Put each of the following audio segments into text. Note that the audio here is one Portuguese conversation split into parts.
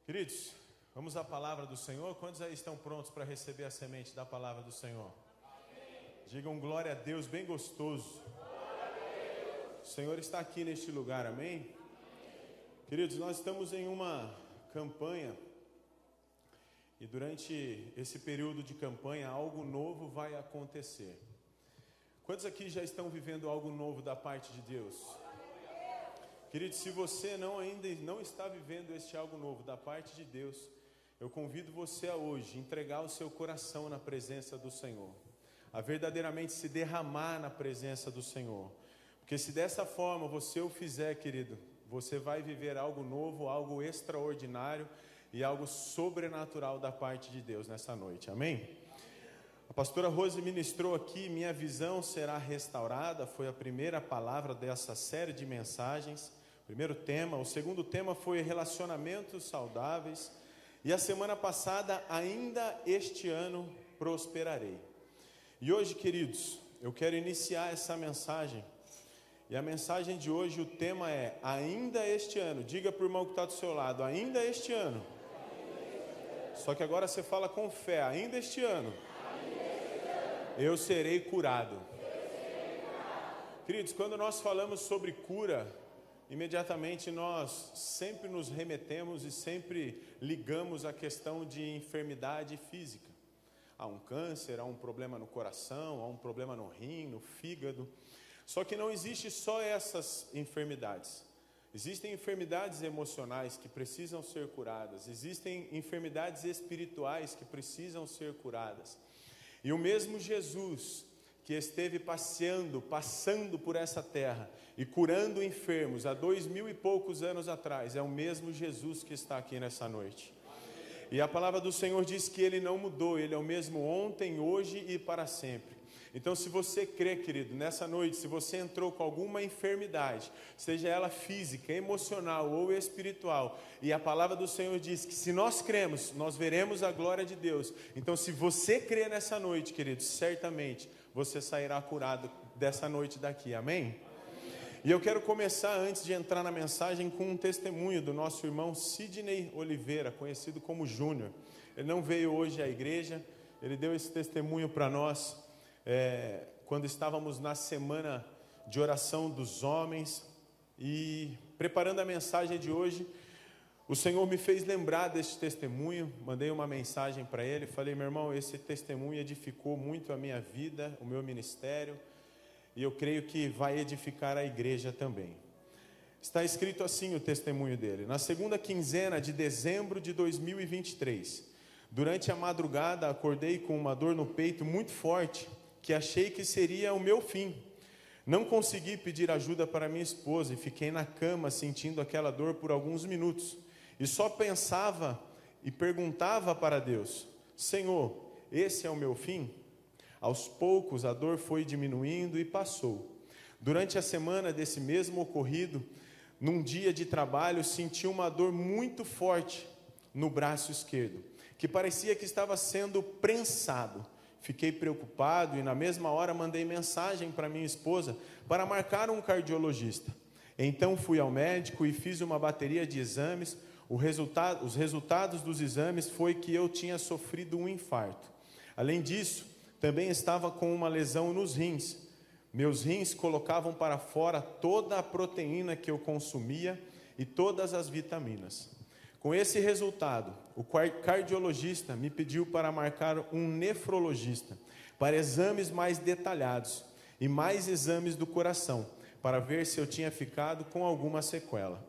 Queridos, vamos à palavra do Senhor. Quantos aí estão prontos para receber a semente da palavra do Senhor? Amém. Digam glória a Deus, bem gostoso. O Senhor está aqui neste lugar, amém? Amém? Queridos, nós estamos em uma campanha e durante esse período de campanha algo novo vai acontecer. Quantos aqui já estão vivendo algo novo da parte de Deus? Querido, se você ainda não está vivendo este algo novo da parte de Deus, eu convido você a hoje entregar o seu coração na presença do Senhor, a verdadeiramente se derramar na presença do Senhor, porque se dessa forma você o fizer, querido, você vai viver algo novo, algo extraordinário e algo sobrenatural da parte de Deus nessa noite, amém? A pastora Rose ministrou aqui, minha visão será restaurada, foi a primeira palavra dessa série de mensagens, primeiro tema. O segundo tema foi relacionamentos saudáveis, e a semana passada, ainda este ano prosperarei. E hoje, queridos, eu quero iniciar essa mensagem, e a mensagem de hoje, o tema é, ainda este ano. Diga para o irmão que está do seu lado, ainda este ano. Só que agora você fala com fé, ainda este ano. Eu serei curado. Queridos, quando nós falamos sobre cura, imediatamente nós sempre nos remetemos e sempre ligamos a questão de enfermidade física. Há um câncer, há um problema no coração, há um problema no rim, no fígado. Só que não existe só essas enfermidades. Existem enfermidades emocionais que precisam ser curadas. Existem enfermidades espirituais que precisam ser curadas. E o mesmo Jesus que esteve passando por essa terra e curando enfermos há 2000 e poucos anos atrás, é o mesmo Jesus que está aqui nessa noite. E a palavra do Senhor diz que Ele não mudou, Ele é o mesmo ontem, hoje e para sempre. Então, se você crê, querido, nessa noite, se você entrou com alguma enfermidade, seja ela física, emocional ou espiritual, e a palavra do Senhor diz que se nós cremos, nós veremos a glória de Deus. Então, se você crê nessa noite, querido, certamente você sairá curado dessa noite daqui, amém? E eu quero começar, antes de entrar na mensagem, com um testemunho do nosso irmão Sidney Oliveira, conhecido como Júnior. Ele não veio hoje à igreja, ele deu esse testemunho para nós, quando estávamos na semana de oração dos homens, e preparando a mensagem de hoje, o Senhor me fez lembrar desse testemunho. Mandei uma mensagem para ele, falei: meu irmão, esse testemunho edificou muito a minha vida, o meu ministério, e eu creio que vai edificar a igreja também. Está escrito assim o testemunho dele: na segunda quinzena de dezembro de 2023, durante a madrugada acordei com uma dor no peito muito forte, que achei que seria o meu fim. Não consegui pedir ajuda para minha esposa e fiquei na cama sentindo aquela dor por alguns minutos. E só pensava e perguntava para Deus: Senhor, esse é o meu fim? Aos poucos a dor foi diminuindo e passou. Durante a semana desse mesmo ocorrido, num dia de trabalho, senti uma dor muito forte no braço esquerdo, que parecia que estava sendo prensado. Fiquei preocupado e na mesma hora mandei mensagem para minha esposa para marcar um cardiologista. Então fui ao médico e fiz uma bateria de exames. Os resultados dos exames foi que eu tinha sofrido um infarto. Além disso, também estava com uma lesão nos rins. Meus rins colocavam para fora toda a proteína que eu consumia e todas as vitaminas. Com esse resultado, o cardiologista me pediu para marcar um nefrologista para exames mais detalhados e mais exames do coração, para ver se eu tinha ficado com alguma sequela.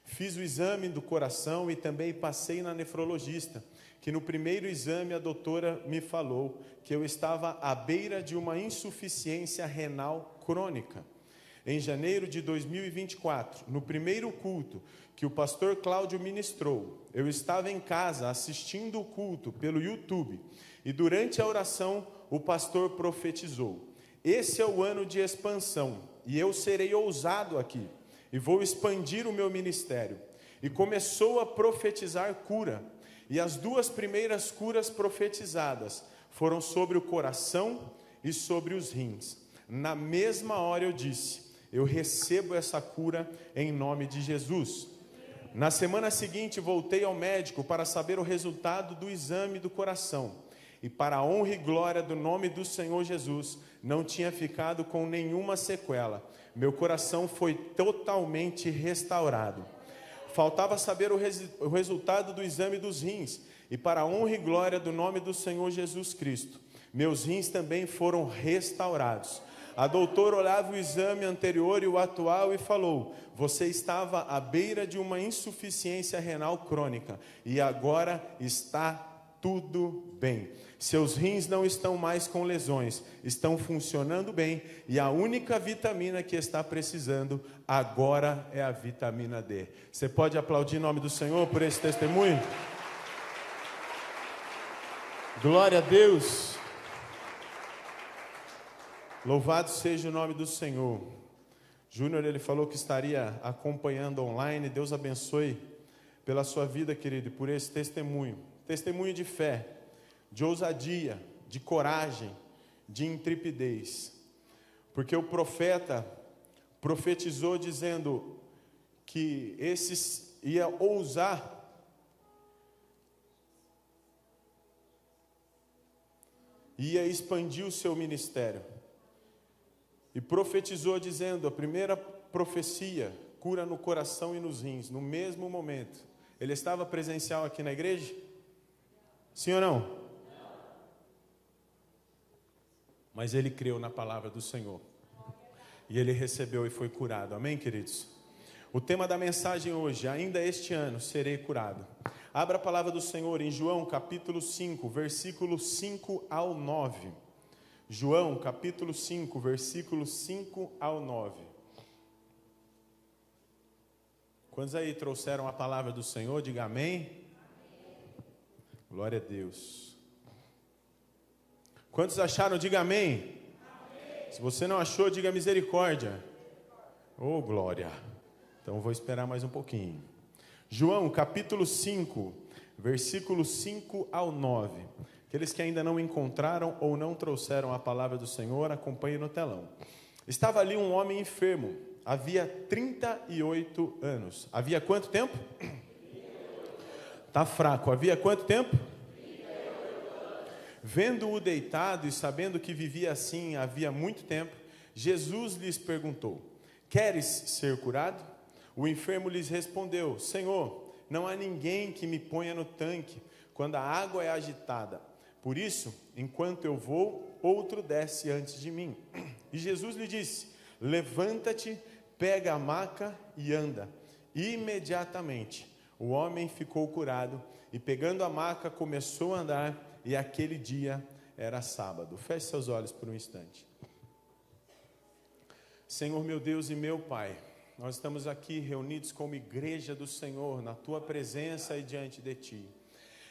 Fiz o exame do coração e também passei na nefrologista, que no primeiro exame a doutora me falou que eu estava à beira de uma insuficiência renal crônica. Em janeiro de 2024, no primeiro culto que o pastor Cláudio ministrou, eu estava em casa assistindo o culto pelo YouTube e durante a oração o pastor profetizou: esse é o ano de expansão e eu serei ousado aqui e vou expandir o meu ministério. E começou a profetizar cura, e as duas primeiras curas profetizadas foram sobre o coração e sobre os rins. Na mesma hora eu disse: eu recebo essa cura em nome de Jesus. Na semana seguinte, voltei ao médico para saber o resultado do exame do coração. E para a honra e glória do nome do Senhor Jesus, não tinha ficado com nenhuma sequela. Meu coração foi totalmente restaurado. Faltava saber o resultado do exame dos rins. E para a honra e glória do nome do Senhor Jesus Cristo, meus rins também foram restaurados. A doutora olhava o exame anterior e o atual e falou: você estava à beira de uma insuficiência renal crônica e agora está tudo bem. Seus rins não estão mais com lesões, estão funcionando bem e a única vitamina que está precisando agora é a vitamina D. Você pode aplaudir em nome do Senhor por esse testemunho? Glória a Deus. Louvado seja o nome do Senhor. Júnior, ele falou que estaria acompanhando online. Deus abençoe pela sua vida, querido, e por esse testemunho. Testemunho de fé, de ousadia, de coragem, de intrepidez. Porque o profeta profetizou dizendo que esses ia ousar ia expandir o seu ministério. E profetizou dizendo, a primeira profecia, cura no coração e nos rins, no mesmo momento. Ele estava presencial aqui na igreja? Sim ou não? Não. Mas ele creu na palavra do Senhor. E ele recebeu e foi curado. Amém, queridos? O tema da mensagem hoje, ainda este ano serei curado. Abra a palavra do Senhor em João capítulo 5, versículo 5 ao 9. João, capítulo 5, versículos 5 ao 9. Quantos aí trouxeram a palavra do Senhor? Diga amém. Amém. Glória a Deus. Quantos acharam? Diga amém. Amém. Se você não achou, diga misericórdia. Oh, glória. Então vou esperar mais um pouquinho. João, capítulo 5, versículos 5 ao 9. Aqueles que ainda não encontraram ou não trouxeram a palavra do Senhor, acompanhem no telão. Estava ali um homem enfermo, havia 38 anos. Havia quanto tempo? Está fraco. Havia quanto tempo? Vendo-o deitado e sabendo que vivia assim havia muito tempo, Jesus lhes perguntou: queres ser curado? O enfermo lhes respondeu: Senhor, não há ninguém que me ponha no tanque quando a água é agitada. Por isso, enquanto eu vou, outro desce antes de mim. E Jesus lhe disse: levanta-te, pega a maca e anda. Imediatamente, o homem ficou curado e pegando a maca começou a andar, e aquele dia era sábado. Feche seus olhos por um instante. Senhor meu Deus e meu Pai, nós estamos aqui reunidos como igreja do Senhor, na Tua presença e diante de Ti.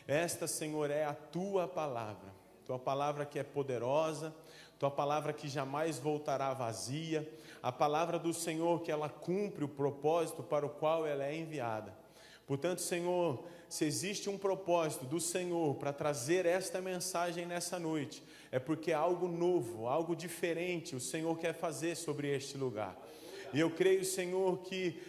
Esta, Senhor, é a Tua palavra que é poderosa, Tua palavra que jamais voltará vazia, a palavra do Senhor que ela cumpre o propósito para o qual ela é enviada. Portanto, Senhor, se existe um propósito do Senhor para trazer esta mensagem nessa noite, é porque algo novo, algo diferente o Senhor quer fazer sobre este lugar. E eu creio, Senhor, que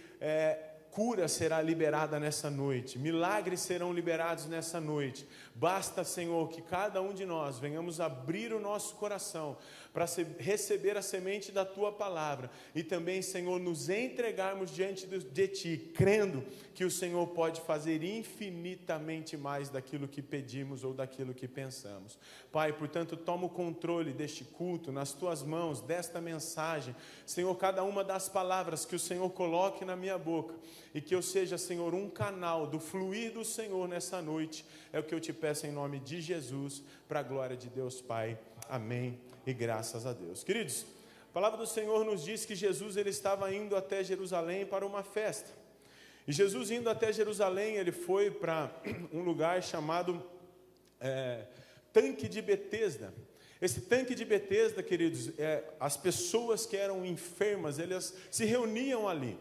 cura será liberada nessa noite, milagres serão liberados nessa noite. Basta, Senhor, que cada um de nós venhamos abrir o nosso coração para receber a semente da Tua palavra e também, Senhor, nos entregarmos diante de Ti, crendo que o Senhor pode fazer infinitamente mais daquilo que pedimos ou daquilo que pensamos. Pai, portanto, toma o controle deste culto nas Tuas mãos, desta mensagem. Senhor, cada uma das palavras que o Senhor coloque na minha boca e que eu seja, Senhor, um canal do fluir do Senhor nessa noite, é o que eu te peço em nome de Jesus, para a glória de Deus Pai. Amém e graças a Deus. Queridos, a palavra do Senhor nos diz que Jesus ele estava indo até Jerusalém para uma festa. E Jesus indo até Jerusalém, ele foi para um lugar chamado Tanque de Betesda. Esse Tanque de Betesda, queridos, as pessoas que eram enfermas, elas se reuniam ali.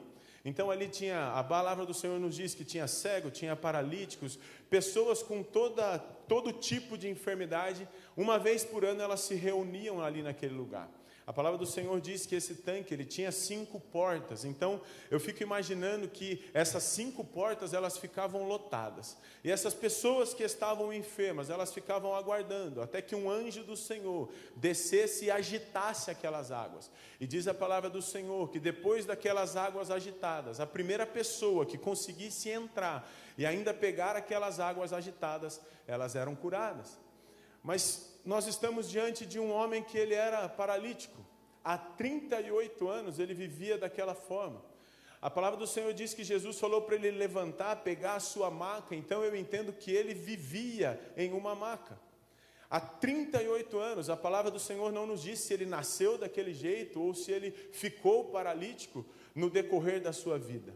Então ali tinha, a palavra do Senhor nos diz que tinha cego, tinha paralíticos, pessoas com todo tipo de enfermidade. Uma vez por ano elas se reuniam ali naquele lugar. A palavra do Senhor diz que esse tanque, ele tinha 5 portas. Então, eu fico imaginando que essas 5 portas, elas ficavam lotadas. E essas pessoas que estavam enfermas, elas ficavam aguardando, até que um anjo do Senhor descesse e agitasse aquelas águas. E diz a palavra do Senhor que depois daquelas águas agitadas, a primeira pessoa que conseguisse entrar e ainda pegar aquelas águas agitadas, elas eram curadas. Mas nós estamos diante de um homem que ele era paralítico. Há 38 anos ele vivia daquela forma. A palavra do Senhor diz que Jesus falou para ele levantar, pegar a sua maca. Então eu entendo que ele vivia em uma maca. Há 38 anos, a palavra do Senhor não nos diz se ele nasceu daquele jeito ou se ele ficou paralítico no decorrer da sua vida.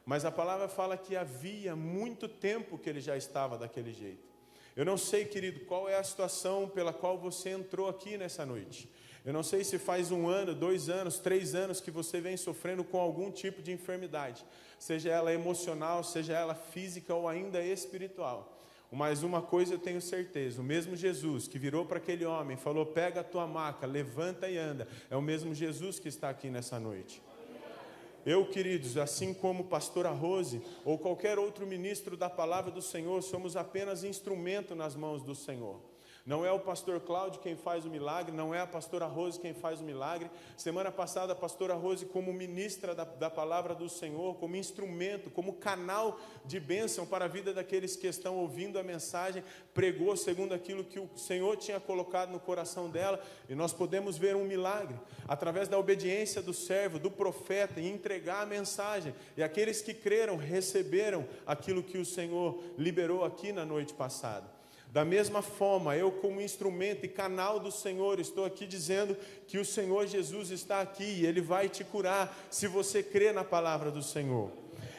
Mas a palavra fala que havia muito tempo que ele já estava daquele jeito. Eu não sei, querido, qual é a situação pela qual você entrou aqui nessa noite. Eu não sei se faz 1 ano, 2 anos, 3 anos que você vem sofrendo com algum tipo de enfermidade. Seja ela emocional, seja ela física ou ainda espiritual. Mas uma coisa eu tenho certeza, o mesmo Jesus que virou para aquele homem e falou, pega a tua maca, levanta e anda. É o mesmo Jesus que está aqui nessa noite. Eu, queridos, assim como o pastora Rose ou qualquer outro ministro da palavra do Senhor, somos apenas instrumento nas mãos do Senhor. Não é o pastor Cláudio quem faz o milagre, não é a pastora Rose quem faz o milagre. Semana passada a pastora Rose, como ministra da palavra do Senhor, como instrumento, como canal de bênção para a vida daqueles que estão ouvindo a mensagem, pregou segundo aquilo que o Senhor tinha colocado no coração dela, e nós podemos ver um milagre, através da obediência do servo, do profeta, em entregar a mensagem, e aqueles que creram, receberam aquilo que o Senhor liberou aqui na noite passada. Da mesma forma, eu como instrumento e canal do Senhor, estou aqui dizendo que o Senhor Jesus está aqui e Ele vai te curar, se você crê na palavra do Senhor.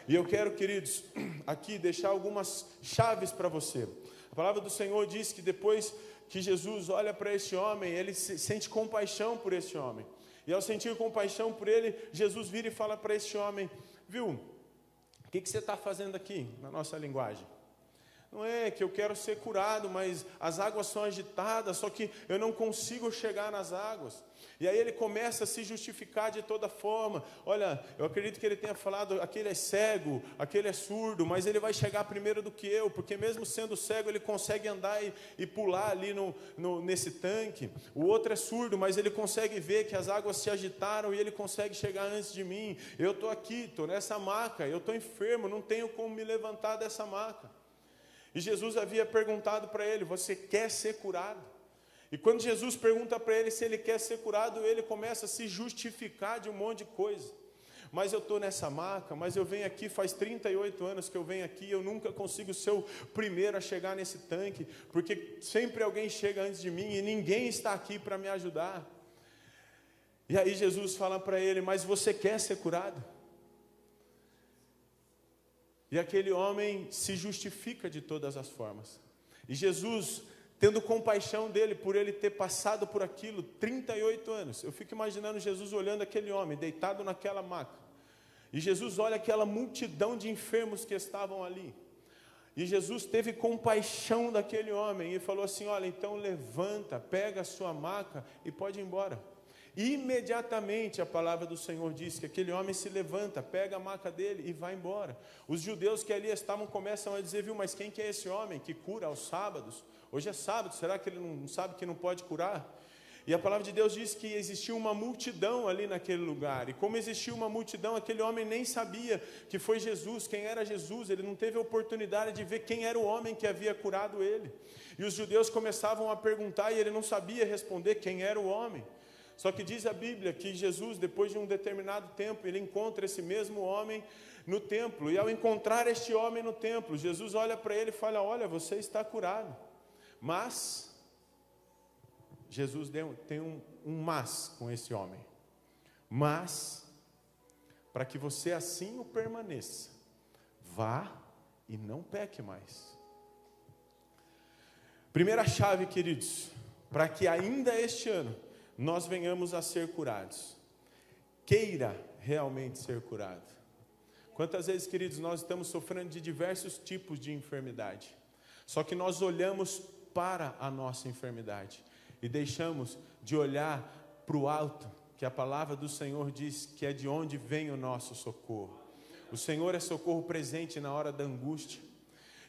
E eu quero, queridos, aqui deixar algumas chaves para você. A palavra do Senhor diz que depois que Jesus olha para esse homem, Ele sente compaixão por esse homem. E ao sentir compaixão por ele, Jesus vira e fala para esse homem, viu, o que você está fazendo aqui, na nossa linguagem? Não é que eu quero ser curado, mas as águas são agitadas, só que eu não consigo chegar nas águas. E aí ele começa a se justificar de toda forma. Olha, eu acredito que ele tenha falado, aquele é cego, aquele é surdo, mas ele vai chegar primeiro do que eu, porque mesmo sendo cego, ele consegue andar e pular ali nesse tanque. O outro é surdo, mas ele consegue ver que as águas se agitaram e ele consegue chegar antes de mim. Eu estou aqui, estou nessa maca, eu estou enfermo, não tenho como me levantar dessa maca. E Jesus havia perguntado para ele, você quer ser curado? E quando Jesus pergunta para ele se ele quer ser curado, ele começa a se justificar de um monte de coisa. Mas eu estou nessa maca, mas eu venho aqui, faz 38 anos que eu venho aqui, eu nunca consigo ser o primeiro a chegar nesse tanque, porque sempre alguém chega antes de mim e ninguém está aqui para me ajudar. E aí Jesus fala para ele, mas você quer ser curado? E aquele homem se justifica de todas as formas. E Jesus, tendo compaixão dele, por ele ter passado por aquilo 38 anos. Eu fico imaginando Jesus olhando aquele homem, deitado naquela maca. E Jesus olha aquela multidão de enfermos que estavam ali. E Jesus teve compaixão daquele homem e falou assim, olha, então levanta, pega a sua maca e pode ir embora. Imediatamente a palavra do Senhor diz que aquele homem se levanta, pega a maca dele e vai embora. Os judeus que ali estavam começam a dizer, viu, mas quem que é esse homem que cura aos sábados? Hoje é sábado, será que ele não sabe que não pode curar? E a palavra de Deus diz que existia uma multidão ali naquele lugar. E como existia uma multidão, aquele homem nem sabia que foi Jesus, quem era Jesus. Ele não teve a oportunidade de ver quem era o homem que havia curado ele. E os judeus começavam a perguntar e ele não sabia responder quem era o homem. Só que diz a Bíblia que Jesus, depois de um determinado tempo, ele encontra esse mesmo homem no templo. E ao encontrar este homem no templo, Jesus olha para ele e fala, olha, você está curado. Mas, Jesus tem um mas com esse homem. Mas, para que você assim o permaneça, vá e não peque mais. Primeira chave, queridos, para que ainda este ano, nós venhamos a ser curados. Queira realmente ser curado. Quantas vezes, queridos, nós estamos sofrendo de diversos tipos de enfermidade. Só que nós olhamos para a nossa enfermidade e deixamos de olhar para o alto, que a palavra do Senhor diz que é de onde vem o nosso socorro. O Senhor é socorro presente na hora da angústia.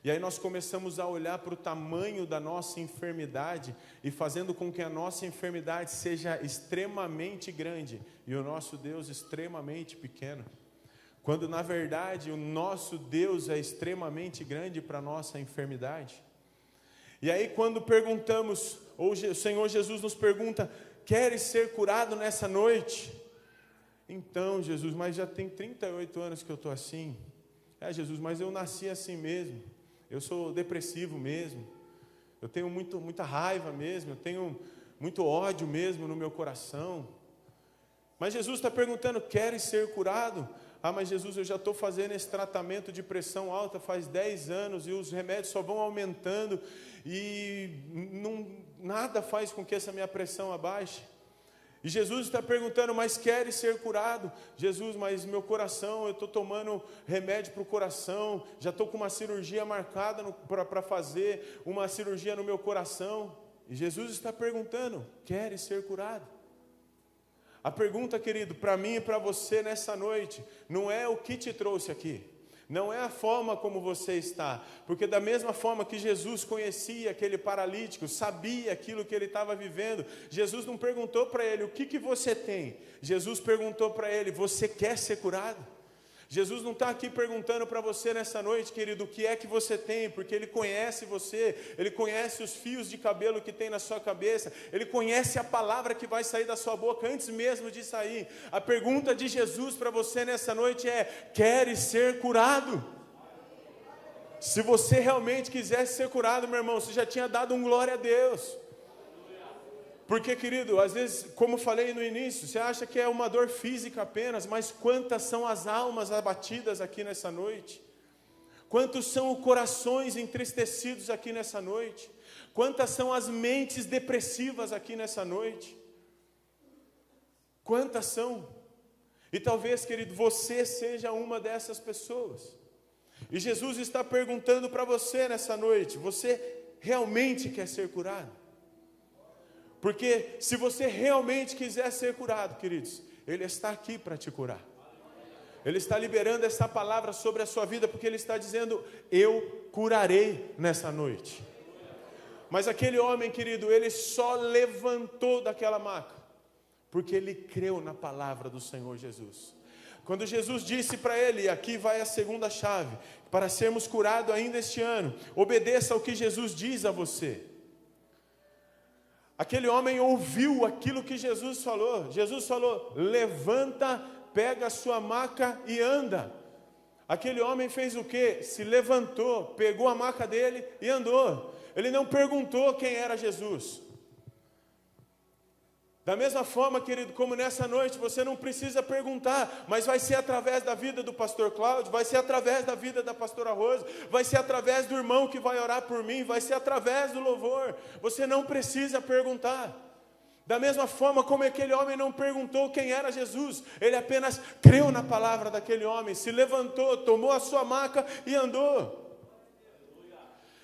E aí nós começamos a olhar para o tamanho da nossa enfermidade e fazendo com que a nossa enfermidade seja extremamente grande e o nosso Deus extremamente pequeno. Quando na verdade o nosso Deus é extremamente grande para a nossa enfermidade. E aí quando perguntamos, ou o Senhor Jesus nos pergunta, queres ser curado nessa noite? Então Jesus, mas já tem 38 anos que eu estou assim. Jesus, mas eu nasci assim mesmo. Eu sou depressivo mesmo, eu tenho muita raiva mesmo, eu tenho muito ódio mesmo no meu coração. Mas Jesus está perguntando, queres ser curado? Mas Jesus, eu já estou fazendo esse tratamento de pressão alta faz 10 anos e os remédios só vão aumentando e nada faz com que essa minha pressão abaixe. E Jesus está perguntando, mas queres ser curado? Jesus, mas meu coração, eu estou tomando remédio para o coração, já estou com uma cirurgia marcada para fazer, uma cirurgia no meu coração. E Jesus está perguntando, queres ser curado? A pergunta, querido, para mim e para você nessa noite, não é o que te trouxe aqui. Não é a forma como você está, porque da mesma forma que Jesus conhecia aquele paralítico, sabia aquilo que ele estava vivendo, Jesus não perguntou para ele, o que você tem? Jesus perguntou para ele, você quer ser curado? Jesus não está aqui perguntando para você nessa noite, querido, o que é que você tem, porque Ele conhece você, Ele conhece os fios de cabelo que tem na sua cabeça, Ele conhece a palavra que vai sair da sua boca antes mesmo de sair. A pergunta de Jesus para você nessa noite é, queres ser curado? Se você realmente quisesse ser curado, meu irmão, você já tinha dado um glória a Deus. Porque, querido, às vezes, como falei no início, você acha que é uma dor física apenas, mas quantas são as almas abatidas aqui nessa noite? Quantos são os corações entristecidos aqui nessa noite? Quantas são as mentes depressivas aqui nessa noite? Quantas são? E talvez, querido, você seja uma dessas pessoas. E Jesus está perguntando para você nessa noite, você realmente quer ser curado? Porque se você realmente quiser ser curado, queridos, Ele está aqui para te curar. Ele está liberando essa palavra sobre a sua vida, porque Ele está dizendo, eu curarei nessa noite. Mas aquele homem, querido, ele só levantou daquela maca, porque ele creu na palavra do Senhor Jesus. Quando Jesus disse para ele, aqui vai a segunda chave, para sermos curados ainda este ano, obedeça ao que Jesus diz a você. Aquele homem ouviu aquilo que Jesus falou. Jesus falou, levanta, pega a sua maca e anda. Aquele homem fez o quê? Se levantou, pegou a maca dele e andou. Ele não perguntou quem era Jesus. Da mesma forma, querido, como nessa noite, você não precisa perguntar, mas vai ser através da vida do pastor Cláudio, vai ser através da vida da pastora Rose, vai ser através do irmão que vai orar por mim, vai ser através do louvor. Você não precisa perguntar. Da mesma forma como aquele homem não perguntou quem era Jesus, ele apenas creu na palavra daquele homem, se levantou, tomou a sua maca e andou.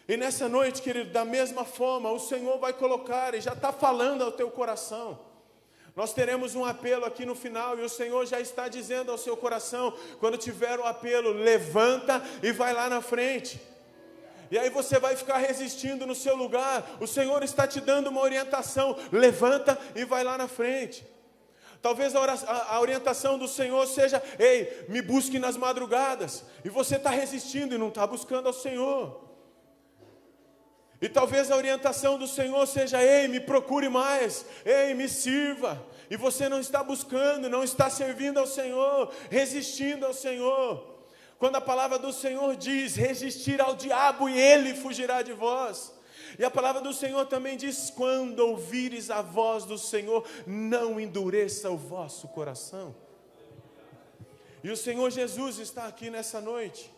E nessa noite, querido, da mesma forma, o Senhor vai colocar e já está falando ao teu coração. Nós teremos um apelo aqui no final e o Senhor já está dizendo ao seu coração, quando tiver o apelo, levanta e vai lá na frente. E aí você vai ficar resistindo no seu lugar, o Senhor está te dando uma orientação, levanta e vai lá na frente. Talvez a orientação do Senhor seja, ei, me busque nas madrugadas, e você está resistindo e não está buscando ao Senhor. E talvez a orientação do Senhor seja, ei, me procure mais, ei, me sirva. E você não está buscando, não está servindo ao Senhor, resistindo ao Senhor. Quando a palavra do Senhor diz, resistir ao diabo e ele fugirá de vós. E a palavra do Senhor também diz, quando ouvires a voz do Senhor, não endureça o vosso coração. E o Senhor Jesus está aqui nessa noite.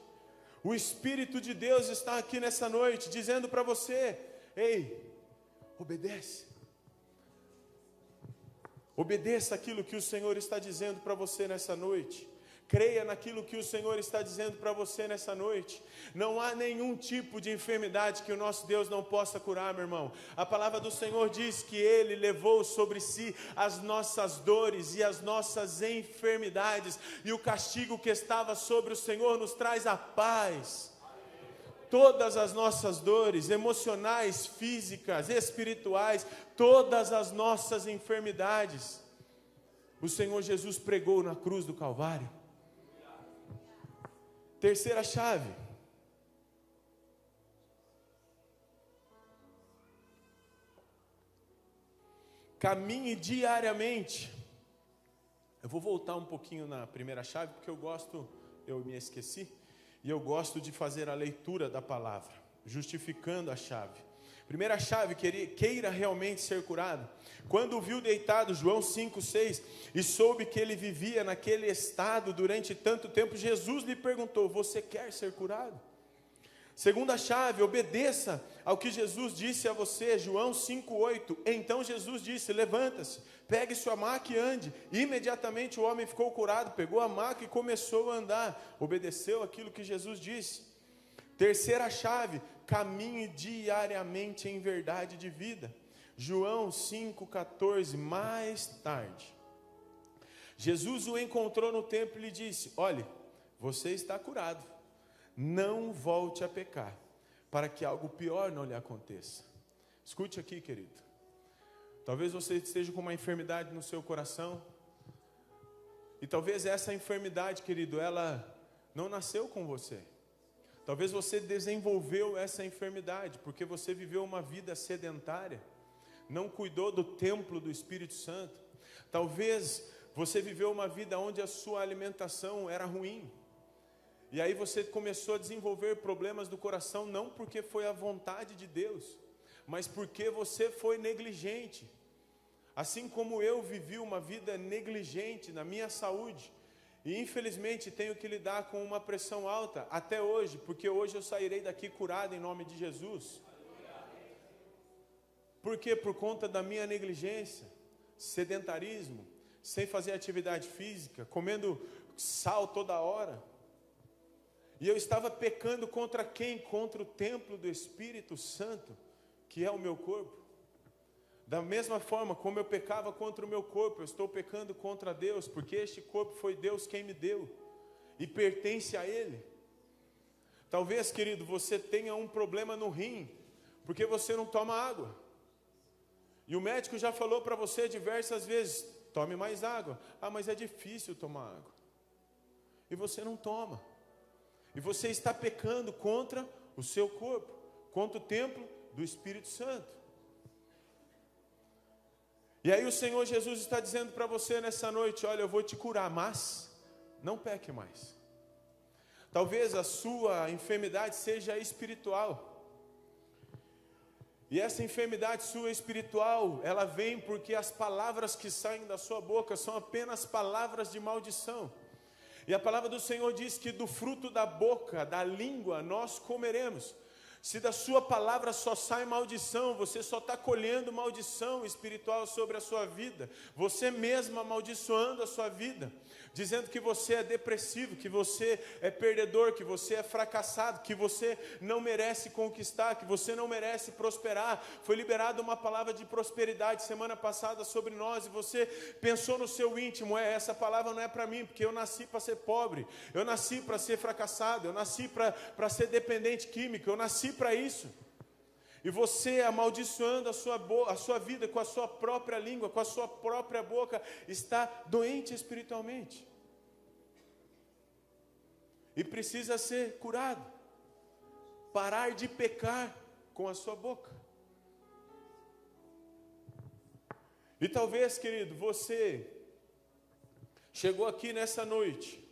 O Espírito de Deus está aqui nessa noite, dizendo para você, ei, obedece. Obedeça aquilo que o Senhor está dizendo para você nessa noite. Creia naquilo que o Senhor está dizendo para você nessa noite. Não há nenhum tipo de enfermidade que o nosso Deus não possa curar, meu irmão. A palavra do Senhor diz que Ele levou sobre si as nossas dores e as nossas enfermidades, e o castigo que estava sobre o Senhor nos traz a paz. Todas as nossas dores, emocionais, físicas, espirituais, todas as nossas enfermidades, o Senhor Jesus pregou na cruz do Calvário. Terceira chave. Caminhe diariamente. Eu vou voltar um pouquinho na primeira chave, porque eu me esqueci, e eu gosto de fazer a leitura da palavra, justificando a chave. Primeira chave, queira realmente ser curado. Quando o viu deitado, João 5,6, e soube que ele vivia naquele estado durante tanto tempo, Jesus lhe perguntou: você quer ser curado? Segunda chave, obedeça ao que Jesus disse a você, João 5,8. Então Jesus disse: levanta-se, pegue sua maca e ande. Imediatamente o homem ficou curado, pegou a maca e começou a andar. Obedeceu aquilo que Jesus disse. Terceira chave, caminhe diariamente em verdade de vida. João 5,14, mais tarde, Jesus o encontrou no templo e lhe disse: olhe, você está curado, não volte a pecar, para que algo pior não lhe aconteça. Escute aqui, querido, talvez você esteja com uma enfermidade no seu coração, e talvez essa enfermidade, querido, ela não nasceu com você. Talvez você desenvolveu essa enfermidade porque você viveu uma vida sedentária, não cuidou do templo do Espírito Santo. Talvez você viveu uma vida onde a sua alimentação era ruim, e aí você começou a desenvolver problemas do coração, não porque foi a vontade de Deus, mas porque você foi negligente. Assim como eu vivi uma vida negligente na minha saúde, e infelizmente tenho que lidar com uma pressão alta até hoje, porque hoje eu sairei daqui curado em nome de Jesus. Por quê? Por conta da minha negligência, sedentarismo, sem fazer atividade física, comendo sal toda hora. E eu estava pecando contra quem? Contra o templo do Espírito Santo, que é o meu corpo. Da mesma forma como eu pecava contra o meu corpo, eu estou pecando contra Deus, porque este corpo foi Deus quem me deu, e pertence a Ele. Talvez, querido, você tenha um problema no rim, porque você não toma água. E o médico já falou para você diversas vezes: tome mais água. Ah, mas é difícil tomar água. E você não toma. E você está pecando contra o seu corpo, contra o templo do Espírito Santo. E aí o Senhor Jesus está dizendo para você nessa noite: olha, eu vou te curar, mas não peque mais. Talvez a sua enfermidade seja espiritual. E essa enfermidade sua espiritual, ela vem porque as palavras que saem da sua boca são apenas palavras de maldição. E a palavra do Senhor diz que do fruto da boca, da língua, nós comeremos. Se da sua palavra só sai maldição, você só está colhendo maldição espiritual sobre a sua vida. Você mesmo amaldiçoando a sua vida, dizendo que você é depressivo, que você é perdedor, que você é fracassado, que você não merece conquistar, que você não merece prosperar. Foi liberada uma palavra de prosperidade semana passada sobre nós, e você pensou no seu íntimo: essa palavra não é para mim, porque eu nasci para ser pobre, eu nasci para ser fracassado, eu nasci para ser dependente químico, eu nasci para isso. E você, amaldiçoando a sua vida com a sua própria língua, com a sua própria boca, está doente espiritualmente. E precisa ser curado. Parar de pecar com a sua boca. E talvez, querido, você chegou aqui nessa noite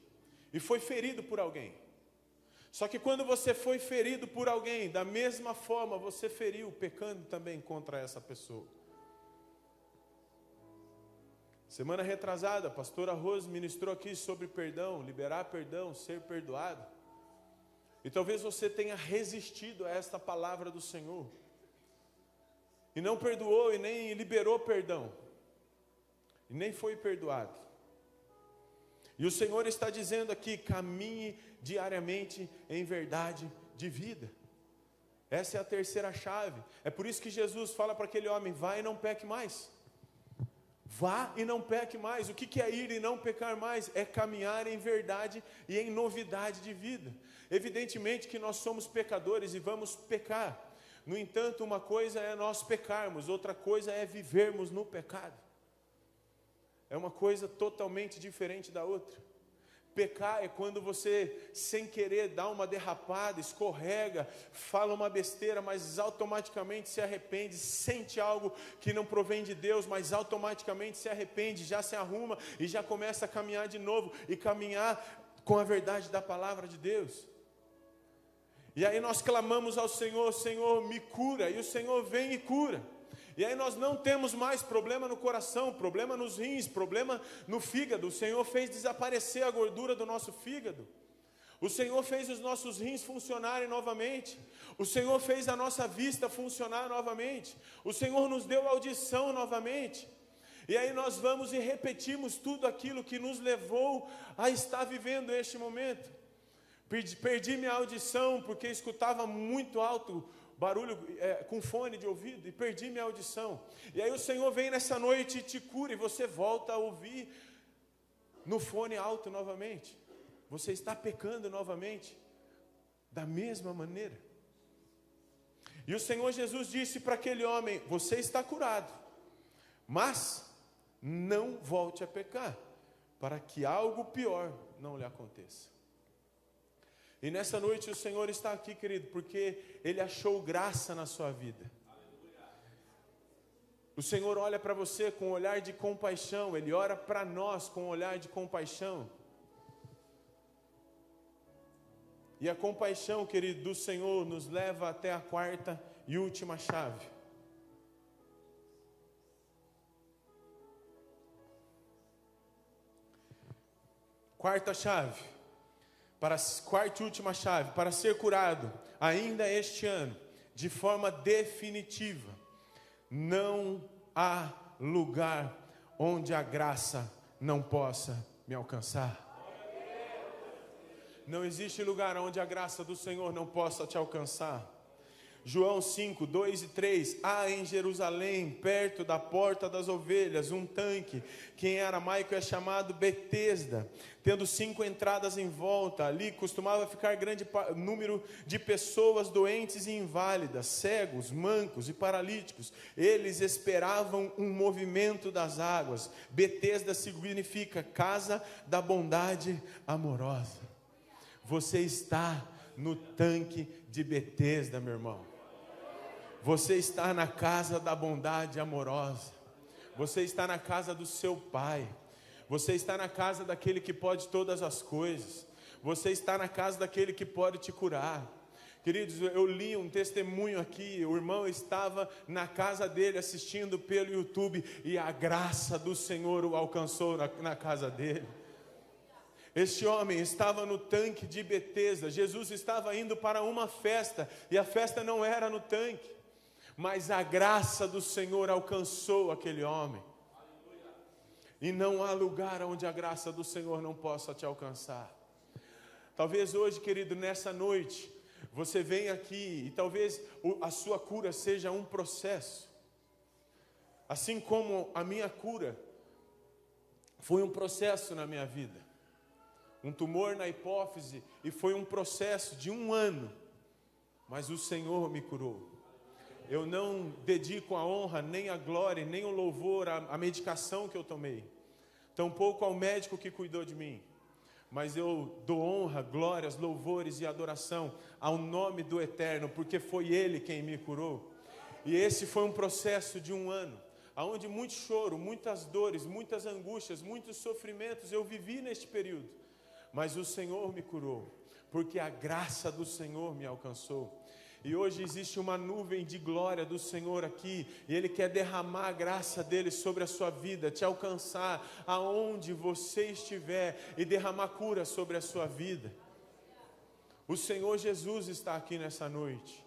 e foi ferido por alguém. Só que quando você foi ferido por alguém, da mesma forma você feriu, pecando também contra essa pessoa. Semana retrasada, a pastora Rose ministrou aqui sobre perdão, liberar perdão, ser perdoado. E talvez você tenha resistido a esta palavra do Senhor, e não perdoou, e nem liberou perdão, e nem foi perdoado. E o Senhor está dizendo aqui: caminhe diariamente em verdade de vida. Essa é a terceira chave. É por isso que Jesus fala para aquele homem: vá e não peque mais. Vá e não peque mais. O que é ir e não pecar mais? É caminhar em verdade e em novidade de vida. Evidentemente que nós somos pecadores e vamos pecar. No entanto, uma coisa é nós pecarmos, outra coisa é vivermos no pecado. É uma coisa totalmente diferente da outra. Pecar é quando você, sem querer, dá uma derrapada, escorrega, fala uma besteira, mas automaticamente se arrepende, sente algo que não provém de Deus, mas automaticamente se arrepende, já se arruma e já começa a caminhar de novo, e caminhar com a verdade da palavra de Deus. E aí nós clamamos ao Senhor: Senhor, me cura, e o Senhor vem e cura. E aí nós não temos mais problema no coração, problema nos rins, problema no fígado. O Senhor fez desaparecer a gordura do nosso fígado. O Senhor fez os nossos rins funcionarem novamente. O Senhor fez a nossa vista funcionar novamente. O Senhor nos deu audição novamente. E aí nós vamos e repetimos tudo aquilo que nos levou a estar vivendo este momento. Perdi minha audição porque escutava muito alto barulho com fone de ouvido, e perdi minha audição. E aí o Senhor vem nessa noite e te cura, e você volta a ouvir no fone alto novamente. Você está pecando novamente da mesma maneira. E o Senhor Jesus disse para aquele homem: você está curado, mas não volte a pecar, para que algo pior não lhe aconteça. E nessa noite o Senhor está aqui, querido, porque Ele achou graça na sua vida. O Senhor olha para você com um olhar de compaixão. Ele olha para nós com um olhar de compaixão. E a compaixão, querido, do Senhor nos leva até a quarta e última chave. Quarta chave. Quarta e última chave: para ser curado ainda este ano, de forma definitiva, não há lugar onde a graça não possa me alcançar. Não existe lugar onde a graça do Senhor não possa te alcançar. João 5, 2 e 3, há em Jerusalém, perto da porta das ovelhas, um tanque, que em aramaico é chamado Betesda, tendo 5 entradas em volta. Ali costumava ficar grande número de pessoas doentes e inválidas, cegos, mancos e paralíticos. Eles esperavam um movimento das águas. Betesda significa casa da bondade amorosa. Você está no tanque de Betesda, meu irmão. Você está na casa da bondade amorosa. Você está na casa do seu Pai. Você está na casa daquele que pode todas as coisas. Você está na casa daquele que pode te curar. Queridos, eu li um testemunho aqui. O irmão estava na casa dele assistindo pelo YouTube, e a graça do Senhor o alcançou na casa dele. Este homem estava no tanque de Betesda. Jesus estava indo para uma festa, e a festa não era no tanque, mas a graça do Senhor alcançou aquele homem. E não há lugar onde a graça do Senhor não possa te alcançar. Talvez hoje, querido, nessa noite, você venha aqui e talvez a sua cura seja um processo. Assim como a minha cura foi um processo na minha vida. Um tumor na hipófise, e foi um processo de 1 ano. Mas o Senhor me curou. Eu não dedico a honra, nem a glória, nem o louvor à medicação que eu tomei, tampouco ao médico que cuidou de mim, mas eu dou honra, glórias, louvores e adoração ao nome do Eterno, porque foi Ele quem me curou. E esse foi um processo de 1 ano, onde muito choro, muitas dores, muitas angústias, muitos sofrimentos eu vivi neste período, mas o Senhor me curou, porque a graça do Senhor me alcançou. E hoje existe uma nuvem de glória do Senhor aqui, e Ele quer derramar a graça dEle sobre a sua vida, te alcançar aonde você estiver, e derramar cura sobre a sua vida. O Senhor Jesus está aqui nessa noite.